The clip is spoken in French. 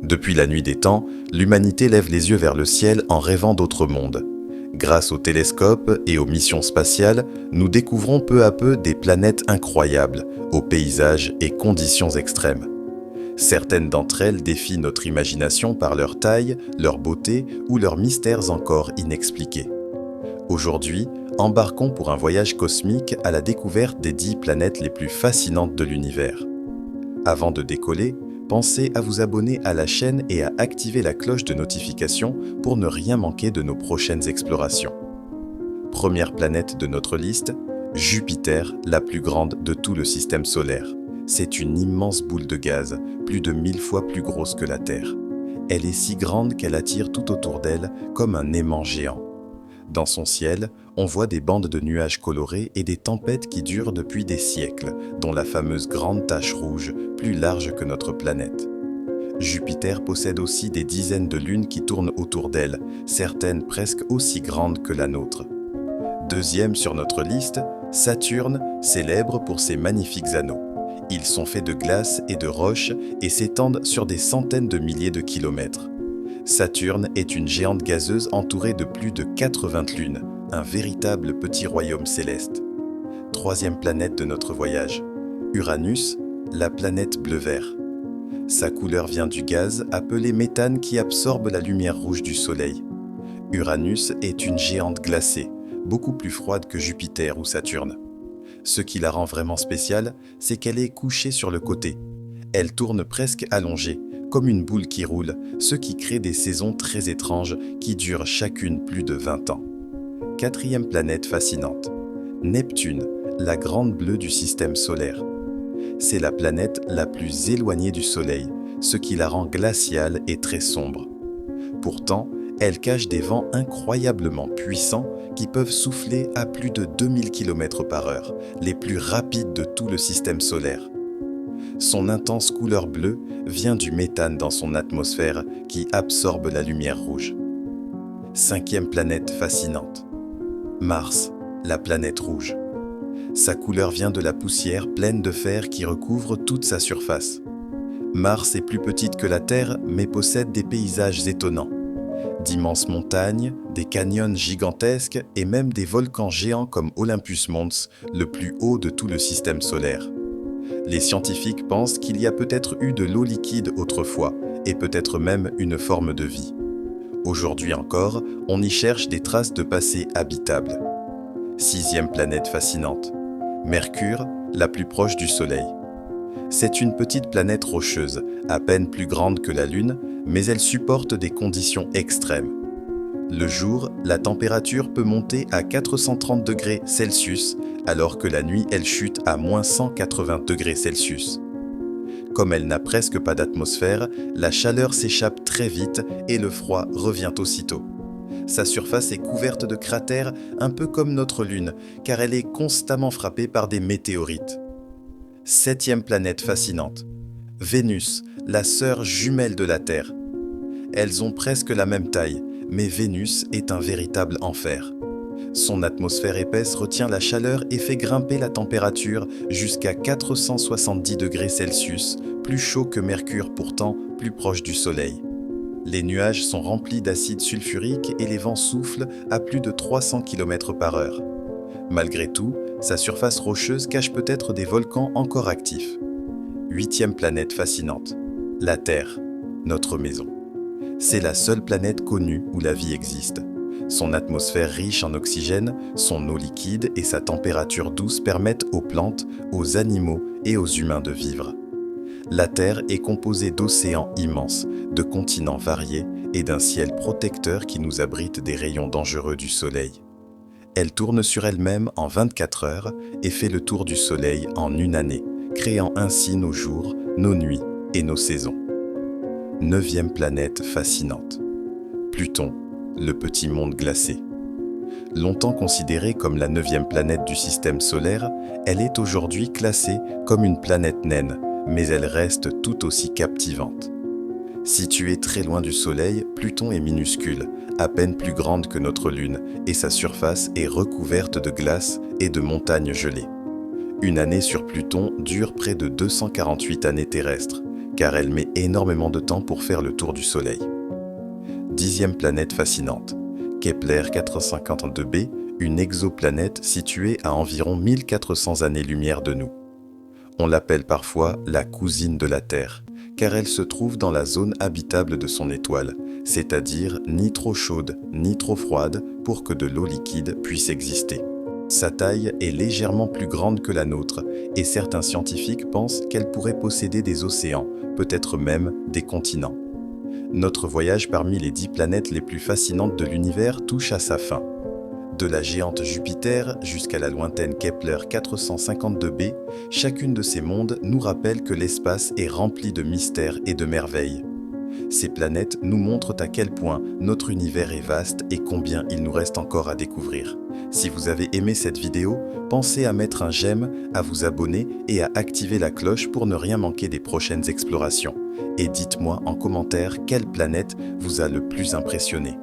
Depuis la nuit des temps, l'humanité lève les yeux vers le ciel en rêvant d'autres mondes. Grâce aux télescopes et aux missions spatiales, nous découvrons peu à peu des planètes incroyables, aux paysages et conditions extrêmes. Certaines d'entre elles défient notre imagination par leur taille, leur beauté ou leurs mystères encore inexpliqués. Aujourd'hui, embarquons pour un voyage cosmique à la découverte des 10 planètes les plus fascinantes de l'univers. Avant de décoller, pensez à vous abonner à la chaîne et à activer la cloche de notification pour ne rien manquer de nos prochaines explorations. Première planète de notre liste, Jupiter, la plus grande de tout le système solaire. C'est une immense boule de gaz, plus de 1000 fois plus grosse que la Terre. Elle est si grande qu'elle attire tout autour d'elle comme un aimant géant. Dans son ciel, on voit des bandes de nuages colorés et des tempêtes qui durent depuis des siècles, dont la fameuse grande tache rouge, plus large que notre planète. Jupiter possède aussi des dizaines de lunes qui tournent autour d'elle, certaines presque aussi grandes que la nôtre. Deuxième sur notre liste, Saturne, célèbre pour ses magnifiques anneaux. Ils sont faits de glace et de roches et s'étendent sur des centaines de milliers de kilomètres. Saturne est une géante gazeuse entourée de plus de 80 lunes, un véritable petit royaume céleste. Troisième planète de notre voyage, Uranus, la planète bleu-vert. Sa couleur vient du gaz appelé méthane qui absorbe la lumière rouge du Soleil. Uranus est une géante glacée, beaucoup plus froide que Jupiter ou Saturne. Ce qui la rend vraiment spéciale, c'est qu'elle est couchée sur le côté. Elle tourne presque allongée, comme une boule qui roule, ce qui crée des saisons très étranges qui durent chacune plus de 20 ans. Quatrième planète fascinante, Neptune, la grande bleue du système solaire. C'est la planète la plus éloignée du Soleil, ce qui la rend glaciale et très sombre. Pourtant, elle cache des vents incroyablement puissants qui peuvent souffler à plus de 2000 km/h, les plus rapides de tout le système solaire. Son intense couleur bleue vient du méthane dans son atmosphère qui absorbe la lumière rouge. Cinquième planète fascinante, Mars, la planète rouge. Sa couleur vient de la poussière pleine de fer qui recouvre toute sa surface. Mars est plus petite que la Terre mais possède des paysages étonnants. D'immenses montagnes, des canyons gigantesques et même des volcans géants comme Olympus Mons, le plus haut de tout le système solaire. Les scientifiques pensent qu'il y a peut-être eu de l'eau liquide autrefois et peut-être même une forme de vie. Aujourd'hui encore, on y cherche des traces de passé habitable. Sixième planète fascinante, Mercure, la plus proche du Soleil. C'est une petite planète rocheuse, à peine plus grande que la Lune, mais elle supporte des conditions extrêmes. Le jour, la température peut monter à 430 degrés Celsius, alors que la nuit, elle chute à moins 180 degrés Celsius. Comme elle n'a presque pas d'atmosphère, la chaleur s'échappe très vite et le froid revient aussitôt. Sa surface est couverte de cratères, un peu comme notre Lune, car elle est constamment frappée par des météorites. Septième planète fascinante, Vénus, la sœur jumelle de la Terre. Elles ont presque la même taille, mais Vénus est un véritable enfer. Son atmosphère épaisse retient la chaleur et fait grimper la température jusqu'à 470 degrés Celsius, plus chaud que Mercure pourtant plus proche du Soleil. Les nuages sont remplis d'acide sulfurique et les vents soufflent à plus de 300 km/h. Malgré tout, sa surface rocheuse cache peut-être des volcans encore actifs. Huitième planète fascinante, la Terre, notre maison. C'est la seule planète connue où la vie existe. Son atmosphère riche en oxygène, son eau liquide et sa température douce permettent aux plantes, aux animaux et aux humains de vivre. La Terre est composée d'océans immenses, de continents variés et d'un ciel protecteur qui nous abrite des rayons dangereux du Soleil. Elle tourne sur elle-même en 24 heures et fait le tour du Soleil en une année, créant ainsi nos jours, nos nuits et nos saisons. Neuvième planète fascinante, Pluton, le petit monde glacé. Longtemps considérée comme la 9e planète du système solaire, elle est aujourd'hui classée comme une planète naine, mais elle reste tout aussi captivante. Située très loin du Soleil, Pluton est minuscule, à peine plus grande que notre Lune, et sa surface est recouverte de glace et de montagnes gelées. Une année sur Pluton dure près de 248 années terrestres, car elle met énormément de temps pour faire le tour du Soleil. 10e planète fascinante, Kepler 452b, une exoplanète située à environ 1400 années-lumière de nous. On l'appelle parfois la cousine de la Terre, car elle se trouve dans la zone habitable de son étoile, c'est-à-dire ni trop chaude ni trop froide pour que de l'eau liquide puisse exister. Sa taille est légèrement plus grande que la nôtre, et certains scientifiques pensent qu'elle pourrait posséder des océans, peut-être même des continents. Notre voyage parmi les 10 planètes les plus fascinantes de l'univers touche à sa fin. De la géante Jupiter jusqu'à la lointaine Kepler 452b, chacune de ces mondes nous rappelle que l'espace est rempli de mystères et de merveilles. Ces planètes nous montrent à quel point notre univers est vaste et combien il nous reste encore à découvrir. Si vous avez aimé cette vidéo, pensez à mettre un j'aime, à vous abonner et à activer la cloche pour ne rien manquer des prochaines explorations. Et dites-moi en commentaire quelle planète vous a le plus impressionné.